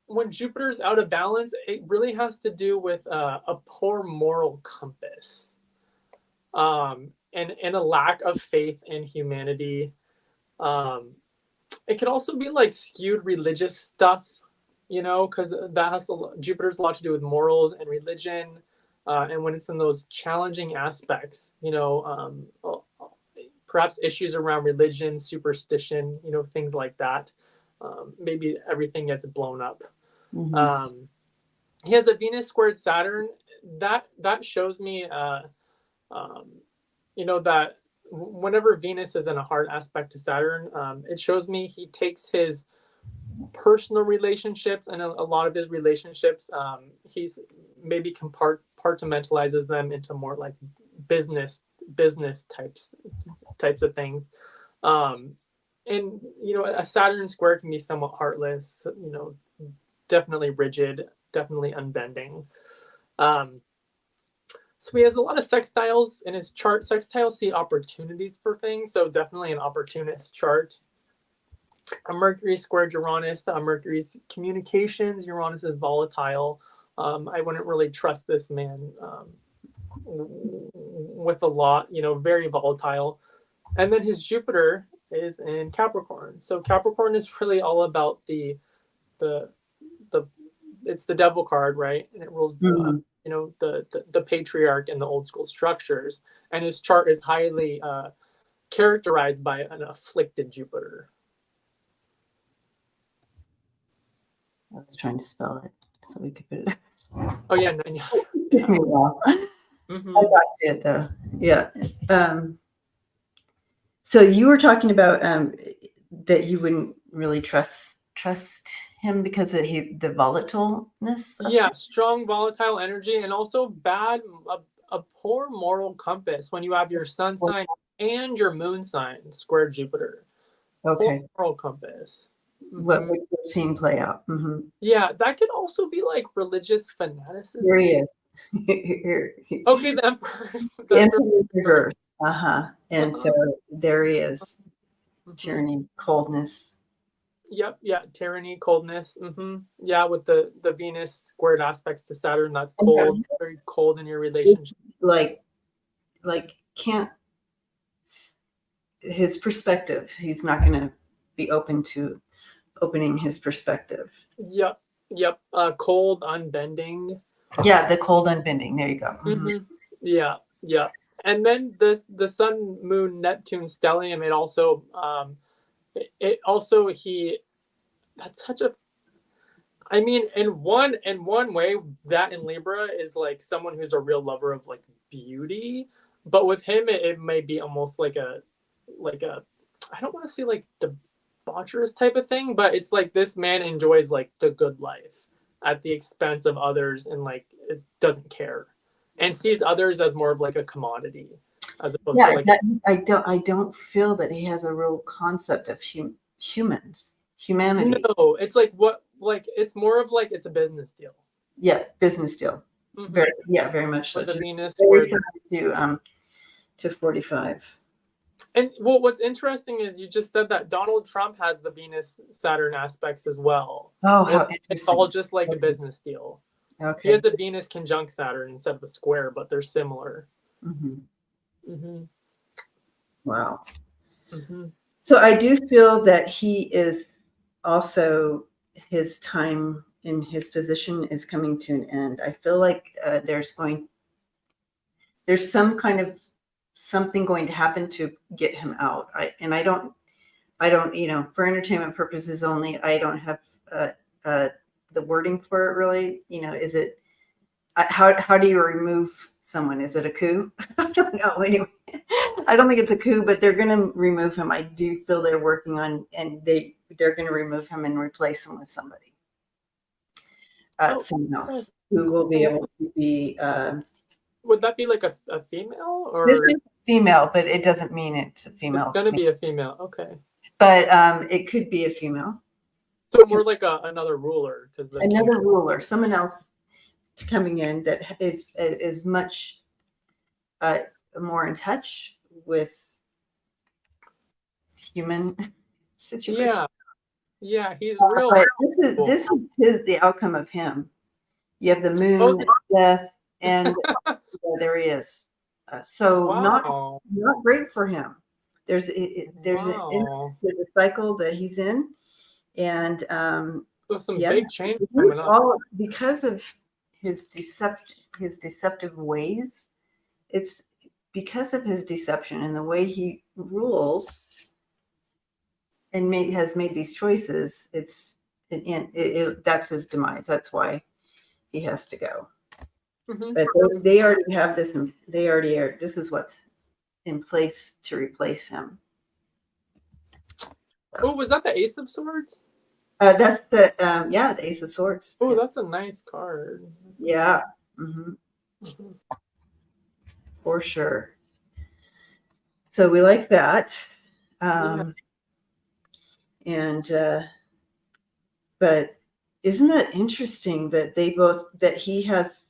when Jupiter's out of balance, it really has to do with a poor moral compass, and a lack of faith in humanity. It could also be like skewed religious stuff, because that has Jupiter's a lot to do with morals and religion, and when it's in those challenging aspects, perhaps issues around religion, superstition, things like that. Maybe everything gets blown up. Mm-hmm. He has a Venus squared Saturn. That shows me, that whenever Venus is in a hard aspect to Saturn, it shows me he takes his personal relationships and a lot of his relationships, he's maybe compartmentalizes them into more like business types of things. And a Saturn square can be somewhat heartless, definitely rigid, definitely unbending. So he has a lot of sextiles in his chart. Sextiles see opportunities for things, so definitely an opportunist chart. A Mercury squared Uranus. Mercury's communications. Uranus is volatile. I wouldn't really trust this man with a lot. Very volatile. And then his Jupiter is in Capricorn. So Capricorn is really all about the it's the devil card, right? And it rules the patriarch and the old school structures. And his chart is highly characterized by an afflicted Jupiter. I was trying to spell it so we could put it. Oh yeah. Mm-hmm. I got to it though. Yeah. So you were talking about that you wouldn't really trust him because of the volatileness. Yeah, strong volatile energy, and also a poor moral compass when you have your sun sign and your moon sign square Jupiter. Okay. Poor moral compass. What we've seen play out. Mm-hmm. Yeah, that could also be like religious fanaticism. There he is. Okay, the Emperor. The Emperor reverse. And so there he is. Tyranny, coldness. Yep, yeah, tyranny, coldness. Yeah, with the Venus squared aspects to Saturn, that's cold, very cold in your relationship. Like can't his perspective. He's not going to be open to opening his perspective. Yep. Cold, unbending. Yeah, the cold unbending. There you go. Mm-hmm. Yeah. And then the Sun, Moon, Neptune stellium. That's such a. I mean, in one way, that in Libra is like someone who's a real lover of like beauty, but with him, it may be almost like a. I don't want to say like debaucherous type of thing, but it's like this man enjoys like the good life at the expense of others, and like doesn't care, and sees others as more of like a commodity as opposed to like I don't feel that he has a real concept of humanity. no, it's like it's more of like it's a business deal. Yeah, business deal. Mm-hmm. Very much so. With the Venus, Very similar to 45. And well, what's interesting is you just said that Donald Trump has the Venus Saturn aspects as well. Oh, how interesting. It's all just like a business deal. Okay. He has the Venus conjunct Saturn instead of a square, but they're similar. Mm-hmm. Mm-hmm. Wow. Mm-hmm. So I do feel that he is also, his time in his position is coming to an end. I feel like there's some kind of something going to happen to get him out. I don't, for entertainment purposes only, I don't have the wording for it really. Is it, how do you remove someone? Is it a coup? I don't know. Anyway, I don't think it's a coup, but they're going to remove him. I do feel they're working on, and they're going to remove him and replace him with somebody, someone else who will be able to be. Would that be like a female or? This is female, but it doesn't mean it's a female. It's going to be a female, okay. But it could be a female. So more like another ruler, another ruler, someone else coming in that is much more in touch with human situation. Yeah, he's real. But this is the outcome of him. You have the moon, death, and there he is. So not great for him. There's a cycle that he's in, and some big change coming up. All because of his deceptive ways. It's because of his deception and the way he rules and has made these choices. That's his demise. That's why he has to go. Mm-hmm. But they already have this. This is what's in place to replace him. Oh, was that the Ace of Swords? That's the Ace of Swords. Oh, that's a nice card. Yeah. Mm-hmm. Mm-hmm. For sure. So we like that. And but isn't that interesting that that he has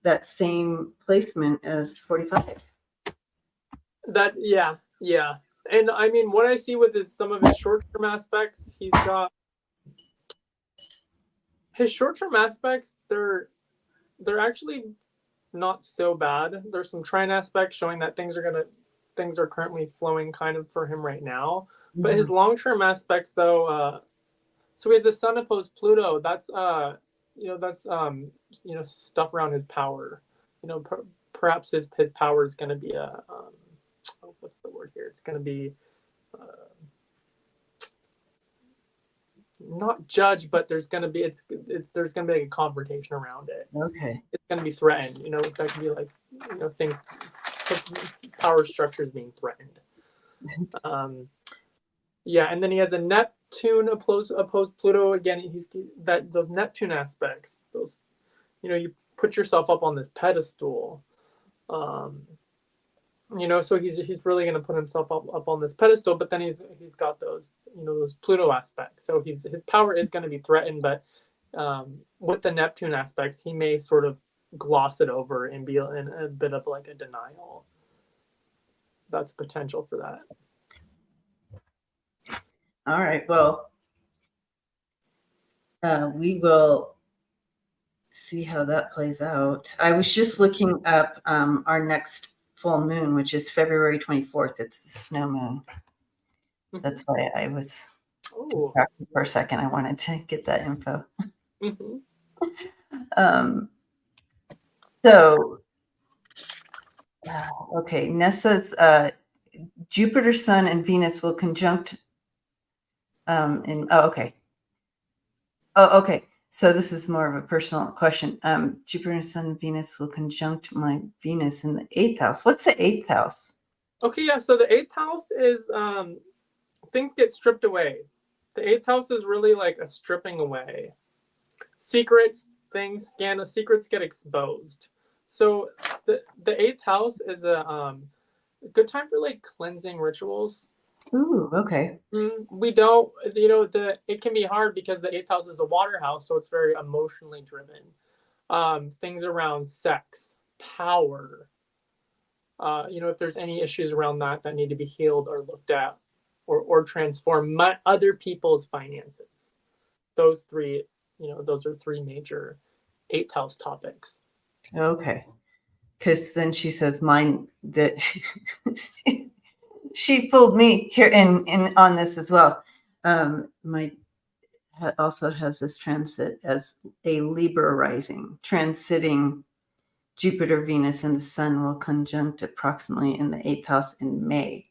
that same placement as 45? Yeah. And I mean, what I see with some of his short-term aspects, he's got his short-term aspects. They're actually not so bad. There's some trine aspects showing that things are currently flowing kind of for him right now. Mm-hmm. But his long-term aspects, though, so he has the Sun opposed Pluto. That's stuff around his power. Perhaps his power is going to be what's the word here? It's going to be not judge, but there's going to be there's going to be like a confrontation around it. Okay. It's going to be threatened. That can be like things, power structures being threatened. And then he has a Neptune opposed Pluto. Again, those Neptune aspects. Those, you put yourself up on this pedestal. So he's really going to put himself up on this pedestal, but then he's got those Pluto aspects. So his power is going to be threatened, but with the Neptune aspects, he may sort of gloss it over and be in a bit of like a denial. That's potential for that. All right. Well, we will see how that plays out. I was just looking up our next full moon, which is February 24th. It's the snow moon. That's why I was distracted for a second. I wanted to get that info. Mm-hmm. Okay, Nessa's Jupiter, Sun, and Venus will conjunct. Okay. So this is more of a personal question. Jupiter, Sun, and Venus will conjunct my Venus in the 8th house. What's the 8th house? Okay, yeah. So the 8th house is things get stripped away. The eighth house is really like a stripping away. Secrets, things, scandal, secrets get exposed. So the eighth house is a good time for like cleansing rituals. Ooh, okay. We don't, it can be hard because the eighth house is a water house, so it's very emotionally driven. Things around sex, power, if there's any issues around that need to be healed or looked at or transformed, other people's finances. Those three, those are three major eighth house topics. Okay. Because then she says mine that she pulled me here in on this as well. My also has this transit as a Libra rising, transiting Jupiter, Venus, and the Sun will conjunct approximately in the eighth house in May.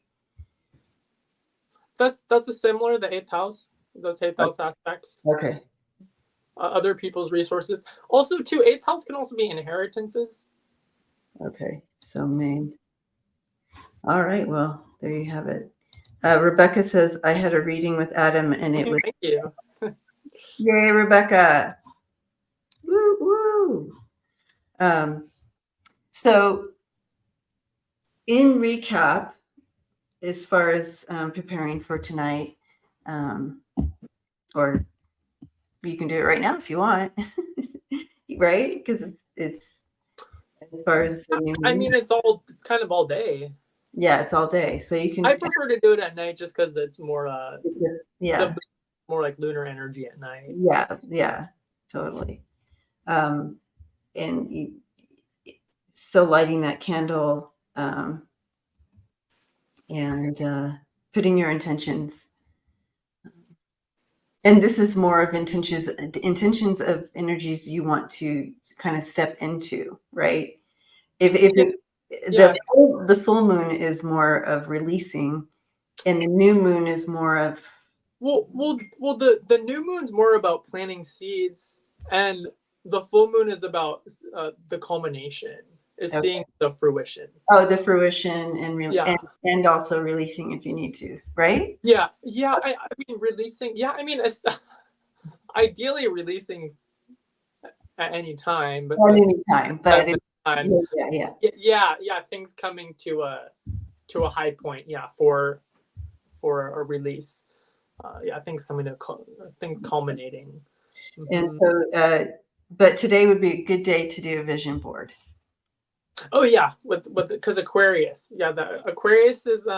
That's a similar, the eighth house, those eighth house aspects. Okay. Other people's resources. Also, too, eighth house can also be inheritances. Okay, so May. All right, well, there you have it. Rebecca says, I had a reading with Adam and it was... Thank you. Yay, Rebecca. Woo, woo. So in recap, as far as preparing for tonight, or you can do it right now if you want, right? Because it's as far as it's kind of all day. Yeah, it's all day, so you can. I prefer to do it at night just because it's more more like lunar energy at night. Yeah, totally. And so lighting that candle and putting your intentions. And this is more of intentions of energies you want to kind of step into, right? The full moon is more of releasing, and the new moon is more of the new moon's more about planting seeds, and the full moon is about the culmination, seeing the fruition. Oh, the fruition and also releasing if you need to, right? Yeah. I mean releasing. Yeah, I mean ideally releasing at any time, but things coming to a high point. Yeah, for a release. Things coming to things culminating. And so, but today would be a good day to do a vision board. Oh yeah, because Aquarius. Yeah, the Aquarius is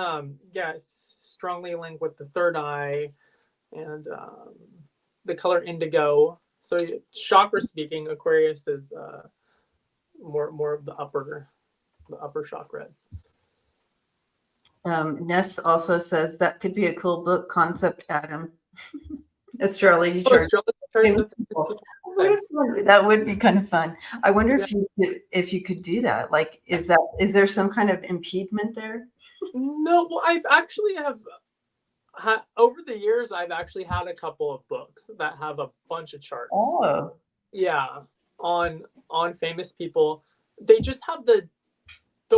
strongly linked with the third eye and the color indigo. So chakra speaking, Aquarius is more of the upper chakras. Ness also says that could be a cool book concept, Adam. Astrology chart. That would be kind of fun. I wonder if you could do that. Like, is there some kind of impediment there? No, well, I've actually over the years, I've actually had a couple of books that have a bunch of charts. Oh, yeah, on famous people. They just have the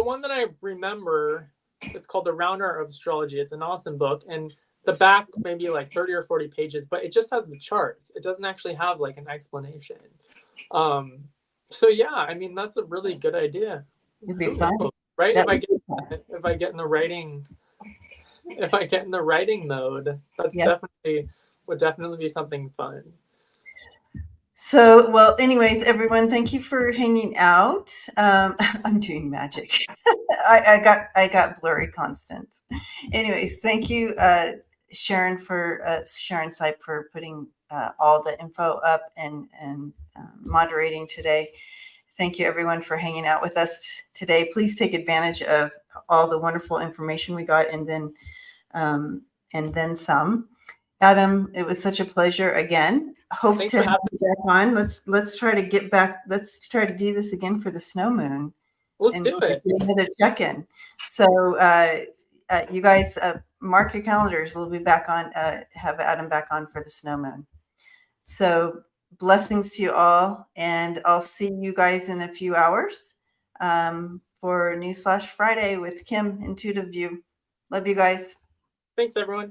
one that I remember. It's called The Round Art of Astrology. It's an awesome book, and the back maybe like 30 or 40 pages, but it just has the charts. It doesn't actually have like an explanation. So yeah, I mean that's a really good idea. It'd be fun, right? If I get in the writing mode, that's would definitely be something fun. So, well, anyways, everyone, thank you for hanging out. I'm doing magic. I got blurry constant. Anyways, thank you, Sharon Sipe for putting all the info up and moderating today. Thank you, everyone, for hanging out with us today. Please take advantage of all the wonderful information we got, and then some. Adam, it was such a pleasure again. Hope to have you back on. Let's try to get back. Let's try to do this again for the snow moon. Let's do it. Another check-in. So you guys mark your calendars. We'll be back on. Have Adam back on for the snow moon. So blessings to you all, and I'll see you guys in a few hours for Newsflash Friday with Kim, Intuitive View. Love you guys. Thanks, everyone.